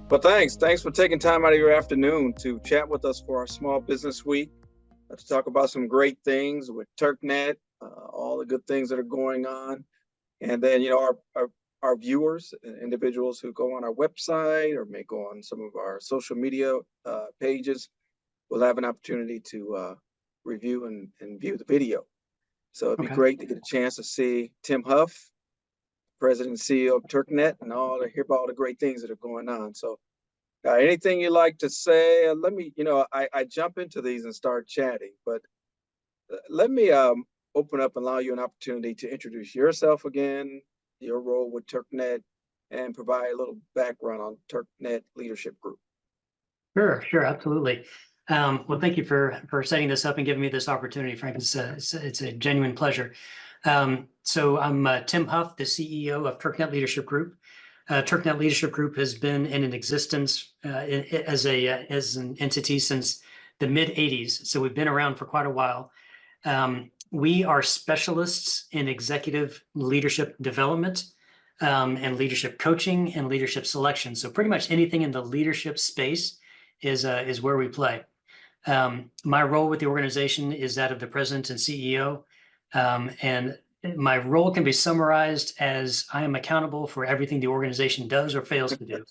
But thanks for taking time out of your afternoon to chat with us for our Small Business Week, to talk about some great things with Turknett, all the good things that are going on. And then, our viewers, individuals who go on our website or may go on some of our social media pages, will have an opportunity to review and view the video. So it'd be great to get a chance to see Tim Huff, President and CEO of Turknett, and hear about all the great things that are going on. So anything you'd like to say? Let me, I jump into these and start chatting, but let me open up and allow you an opportunity to introduce yourself again, your role with Turknett, and provide a little background on Turknett Leadership Group. Sure, absolutely. Well, thank you for setting this up and giving me this opportunity, Frank. It's a genuine pleasure. So I'm Tim Huff, the CEO of Turknett Leadership Group. Turknett Leadership Group has been in existence as an entity since the mid 80s. So we've been around for quite a while. We are specialists in executive leadership development and leadership coaching and leadership selection. So pretty much anything in the leadership space is where we play. My role with the organization is that of the president and CEO, and my role can be summarized as I am accountable for everything the organization does or fails to do.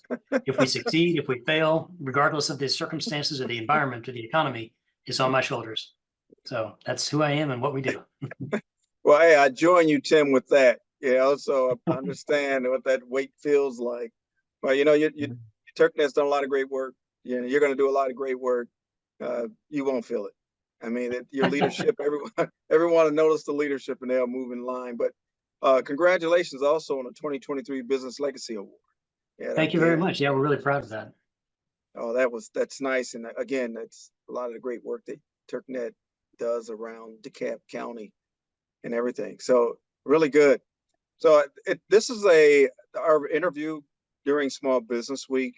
If we succeed, if we fail, regardless of the circumstances or the environment or the economy, it's on my shoulders. So that's who I am and what we do. Well, hey, I join you, Tim, with that. So I understand what that weight feels like. Well, Turknett's done a lot of great work. You're going to do a lot of great work. You won't feel it. I mean, your leadership, everyone will notice the leadership and they'll move in line. But congratulations also on the 2023 Business Legacy Award. Thank you very much. Yeah, we're really proud of that. Oh, that's nice. And again, that's a lot of the great work that Turknett does around DeKalb County and everything. So really good. So this is our interview during Small Business Week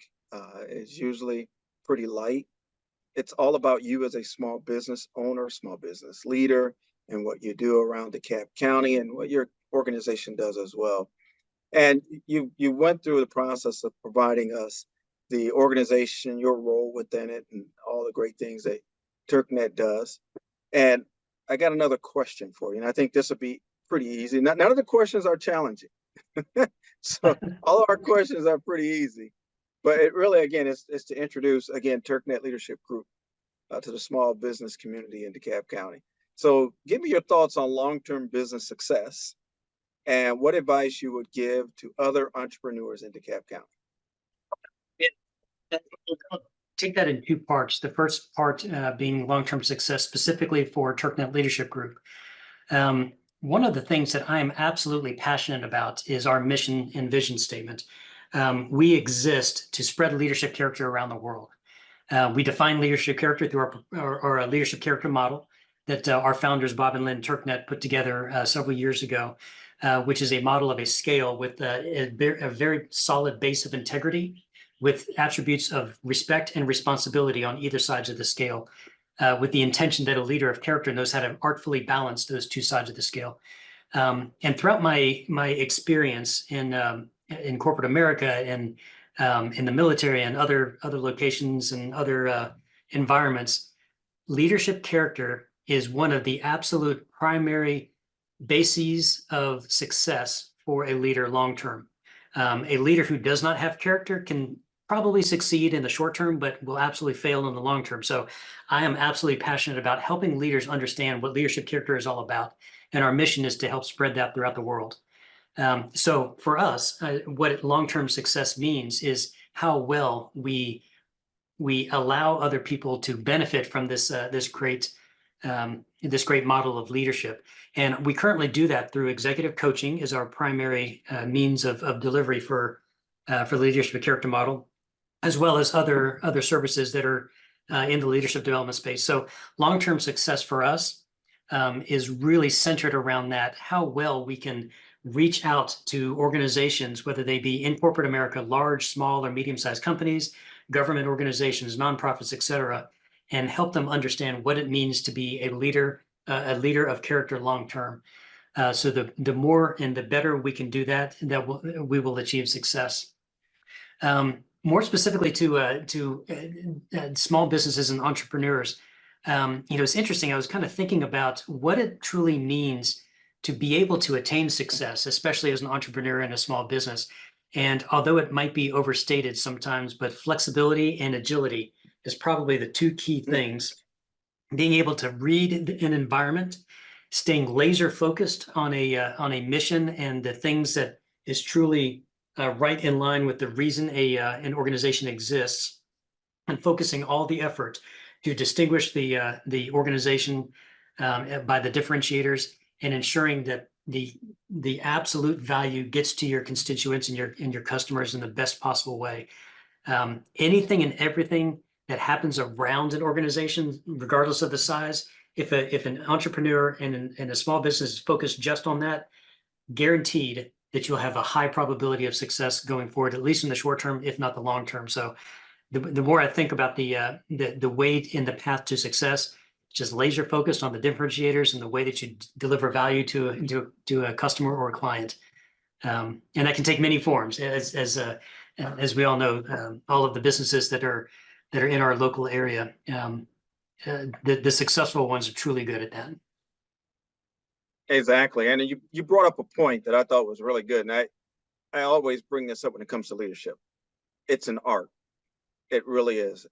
is usually pretty light. It's all about you as a small business owner, small business leader, and what you do around DeKalb County and what your organization does as well. And you went through the process of providing us the organization, your role within it, and all the great things that Turknett does. And I got another question for you, and I think this will be pretty easy. None of the questions are challenging. So all of our questions are pretty easy. But it really, again, is to introduce, again, Turknett Leadership Group to the small business community in DeKalb County. So give me your thoughts on long-term business success and what advice you would give to other entrepreneurs in DeKalb County. I'll take that in two parts. The first part being long-term success specifically for Turknett Leadership Group. One of the things that I am absolutely passionate about is our mission and vision statement. We exist to spread leadership character around the world. We define leadership character through our leadership character model that our founders, Bob and Lynn Turknett, put together several years ago, which is a model of a scale with a very solid base of integrity with attributes of respect and responsibility on either sides of the scale, with the intention that a leader of character knows how to artfully balance those two sides of the scale. And throughout my experience in corporate America and in the military and other locations and other environments, leadership character is one of the absolute primary bases of success for a leader long-term. A leader who does not have character can probably succeed in the short term, but will absolutely fail in the long term. So I am absolutely passionate about helping leaders understand what leadership character is all about. And our mission is to help spread that throughout the world. So for us, what long-term success means is how well we allow other people to benefit from this great model of leadership. And we currently do that through executive coaching is our primary means of delivery for the leadership character model, as well as other services that are in the leadership development space. So long-term success for us is really centered around that, how well we can reach out to organizations, whether they be in corporate America, large, small, or medium-sized companies, government organizations, nonprofits, et cetera, and help them understand what it means to be a leader of character long-term. So the more and the better we can do that, we will achieve success. more specifically to small businesses and entrepreneurs, it's interesting. I was kind of thinking about what it truly means to be able to attain success, especially as an entrepreneur in a small business. And although it might be overstated sometimes, but flexibility and agility is probably the two key things. Being able to read an environment, staying laser focused on a mission and the things that is truly right in line with the reason an organization exists, and focusing all the effort to distinguish the organization by the differentiators, and ensuring that the absolute value gets to your constituents and your customers in the best possible way. Anything and everything that happens around an organization, regardless of the size, if an entrepreneur and a small business is focused just on that, guaranteed that you'll have a high probability of success going forward, at least in the short term, if not the long term. So the more I think about the way in the path to success, just laser focused on the differentiators and the way that you deliver value to a customer or a client. And that can take many forms, as we all know, all of the businesses that are in our local area, the successful ones are truly good at that. Exactly. And you brought up a point that I thought was really good. And I always bring this up when it comes to leadership. It's an art. It really is.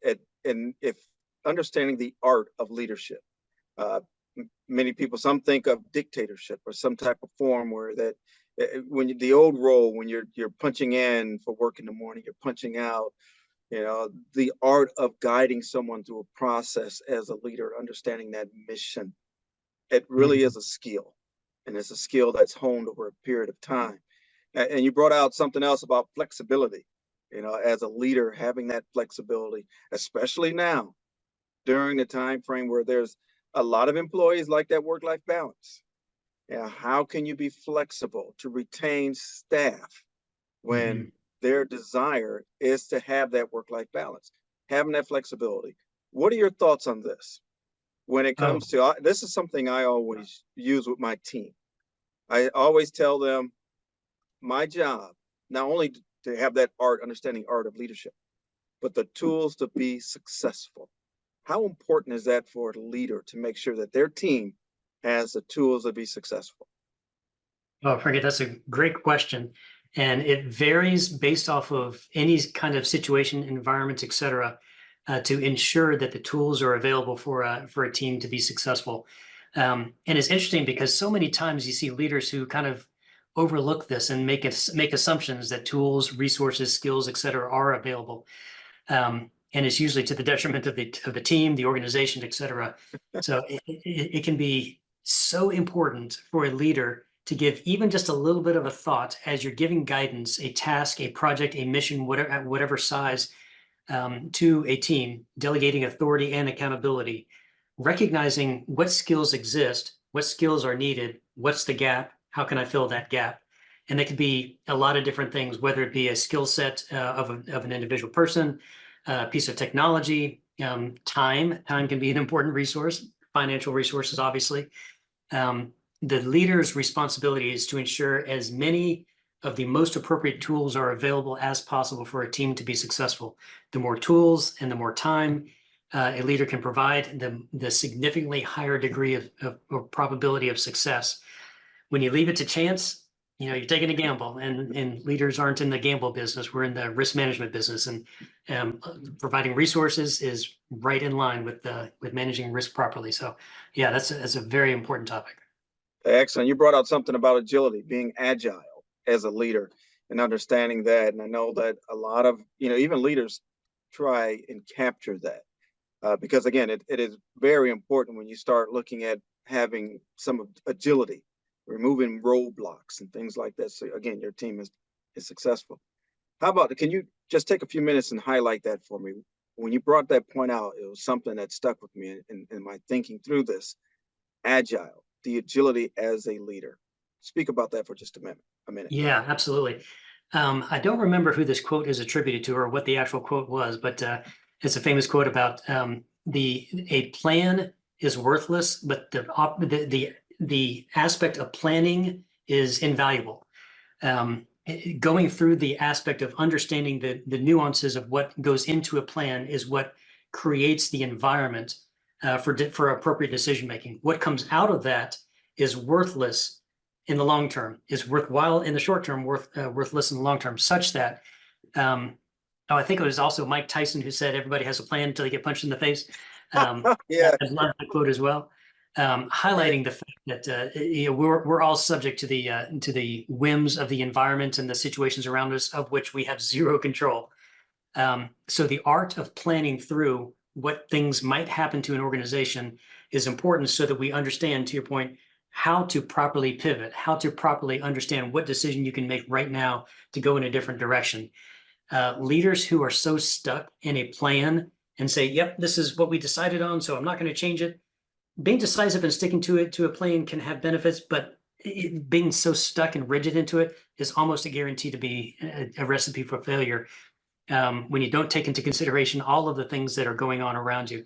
And if understanding the art of leadership, many people, some think of dictatorship or some type of form where that when the old role, when you're punching in for work in the morning, you're punching out, the art of guiding someone through a process as a leader, understanding that mission, it really is a skill, and it's a skill that's honed over a period of time. And you brought out something else about flexibility, as a leader, having that flexibility, especially now during the time frame where there's a lot of employees like that work-life balance. How can you be flexible to retain staff when their desire is to have that work-life balance, having that flexibility? What are your thoughts on this? When it comes to, this is something I always use with my team. I always tell them my job, not only to have that understanding art of leadership, but the tools to be successful. How important is that for a leader to make sure that their team has the tools to be successful? Oh, Frankie, that's a great question. And it varies based off of any kind of situation, environment, et cetera, to ensure that the tools are available for a team to be successful. And it's interesting because so many times you see leaders who kind of overlook this and make assumptions that tools, resources, skills, et cetera, are available. And it's usually to the detriment of the team, the organization, et cetera. So it can be so important for a leader to give even just a little bit of a thought as you're giving guidance, a task, a project, a mission, whatever size, to a team, delegating authority and accountability, recognizing what skills exist, what skills are needed, what's the gap, how can I fill that gap? And it could be a lot of different things, whether it be a skill set of an individual person, a piece of technology, time can be an important resource, financial resources, obviously. The leader's responsibility is to ensure as many of the most appropriate tools are available as possible for a team to be successful. The more tools and the more time a leader can provide, the significantly higher degree of probability of success. When you leave it to chance, you're taking a gamble, and leaders aren't in the gamble business. We're in the risk management business, and providing resources is right in line with managing risk properly. So yeah, that's a very important topic. Excellent. You brought out something about agility, being agile as a leader and understanding that. And I know that a lot of, even leaders try and capture that because again, it is very important when you start looking at having some agility, removing roadblocks and things like that. So again, your team is successful. How about, can you just take a few minutes and highlight that for me? When you brought that point out, it was something that stuck with me in my thinking through this. Agile, the agility as a leader. Speak about that for just a minute. Yeah, absolutely. I don't remember who this quote is attributed to or what the actual quote was, but it's a famous quote about a plan is worthless, but the aspect of planning is invaluable. going through the aspect of understanding the nuances of what goes into a plan is what creates the environment for appropriate decision making. What comes out of that is worthless in the long term, is worthwhile in the short term, worthless in the long term, such that I think it was also Mike Tyson who said everybody has a plan until they get punched in the face. Yeah. I love that quote as well. Highlighting the fact that we're all subject to the whims of the environment and the situations around us, of which we have zero control. So the art of planning through what things might happen to an organization is important, so that we understand, to your point, how to properly pivot, how to properly understand what decision you can make right now to go in a different direction. Leaders who are so stuck in a plan and say, "Yep, this is what we decided on, so I'm not going to change it." Being decisive and sticking to a plan can have benefits, but being so stuck and rigid into it is almost a guarantee to be a recipe for failure, when you don't take into consideration all of the things that are going on around you.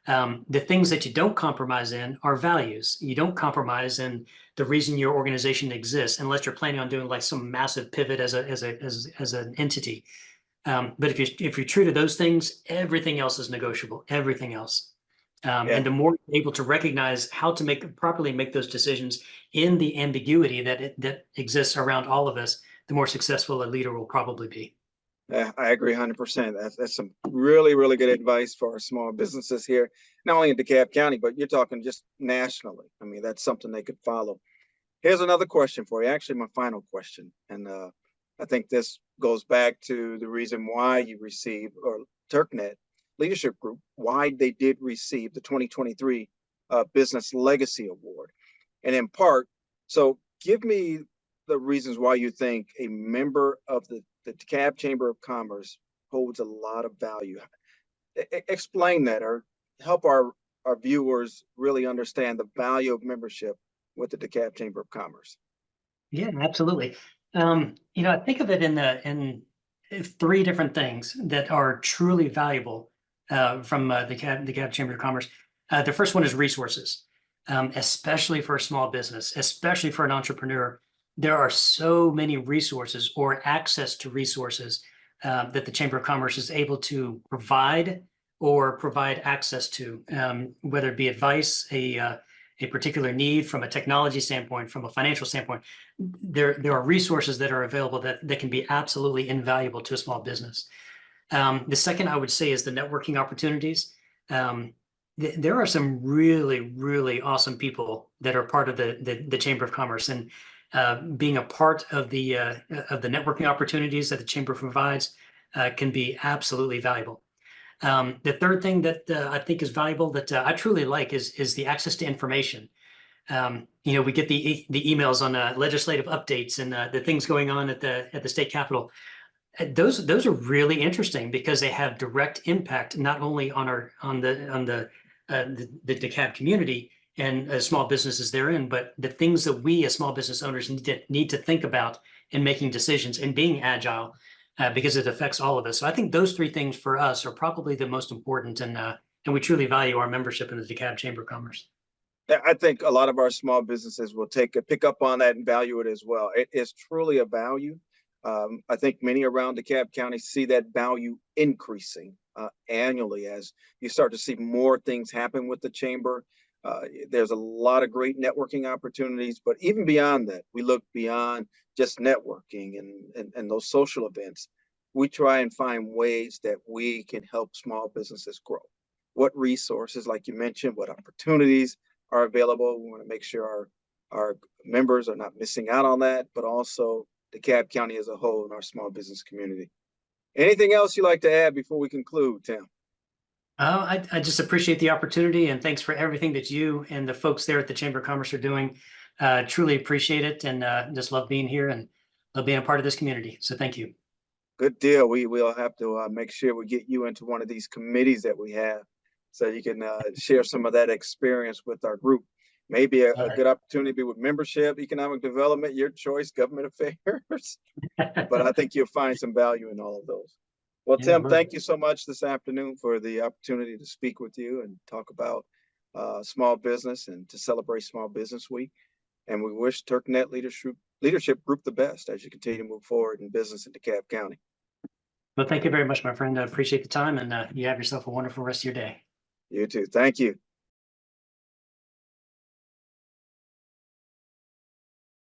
The things that you don't compromise in are values. You don't compromise in the reason your organization exists, unless you're planning on doing like some massive pivot as an entity. But if you're true to those things, everything else is negotiable. Everything else. Yeah. And the more you're able to recognize how to properly make those decisions in the ambiguity that exists around all of us, the more successful a leader will probably be. Yeah, I agree 100%. That's some really, really good advice for our small businesses here, not only in DeKalb County, but you're talking just nationally. I mean, that's something they could follow. Here's another question for you. Actually, my final question. And I think this goes back to the reason why you received, or Turknett Leadership Group, why they did receive the 2023 Business Legacy Award. And in part, so give me the reasons why you think a member of the DeKalb Chamber of Commerce holds a lot of value. Explain that, or help our viewers really understand the value of membership with the DeKalb Chamber of Commerce. Yeah, absolutely. I think of it in three different things that are truly valuable from the DeKalb Chamber of Commerce. The first one is resources, especially for a small business, especially for an entrepreneur. There are so many resources, or access to resources, that the Chamber of Commerce is able to provide or provide access to, whether it be advice, a particular need from a technology standpoint, from a financial standpoint. There are resources that are available that can be absolutely invaluable to a small business. The second I would say is the networking opportunities. There are some really, really awesome people that are part of the Chamber of Commerce, and being a part of the networking opportunities that the Chamber provides can be absolutely valuable. The third thing that I think is valuable, that I truly like, is the access to information. We get the emails on legislative updates and the things going on at the state capitol. Those are really interesting because they have direct impact not only on the DeKalb community and small businesses therein, but the things that we as small business owners need to think about in making decisions and being agile, because it affects all of us. So I think those three things for us are probably the most important, and we truly value our membership in the DeKalb Chamber of Commerce. I think a lot of our small businesses will pick up on that and value it as well. It is truly a value. I think many around DeKalb County see that value increasing annually as you start to see more things happen with the chamber. There's a lot of great networking opportunities, but even beyond that, we look beyond just networking and those social events. We try and find ways that we can help small businesses grow. What resources, like you mentioned, what opportunities are available. We want to make sure our members are not missing out on that, but also DeKalb County as a whole and our small business community. Anything else you'd like to add before we conclude, Tim? I just appreciate the opportunity, and thanks for everything that you and the folks there at the Chamber of Commerce are doing. Truly appreciate it, and just love being here and love being a part of this community. So thank you. Good deal. We'll have to make sure we get you into one of these committees that we have, so you can share some of that experience with our group. Maybe a good opportunity with membership, economic development, your choice, government affairs. But I think you'll find some value in all of those. Well, Yeah, Tim, thank you so much this afternoon for the opportunity to speak with you and talk about small business and to celebrate Small Business Week. And we wish Turknett Leadership Group the best as you continue to move forward in business in DeKalb County. Well, thank you very much, my friend. I appreciate the time, and you have yourself a wonderful rest of your day. You too. Thank you.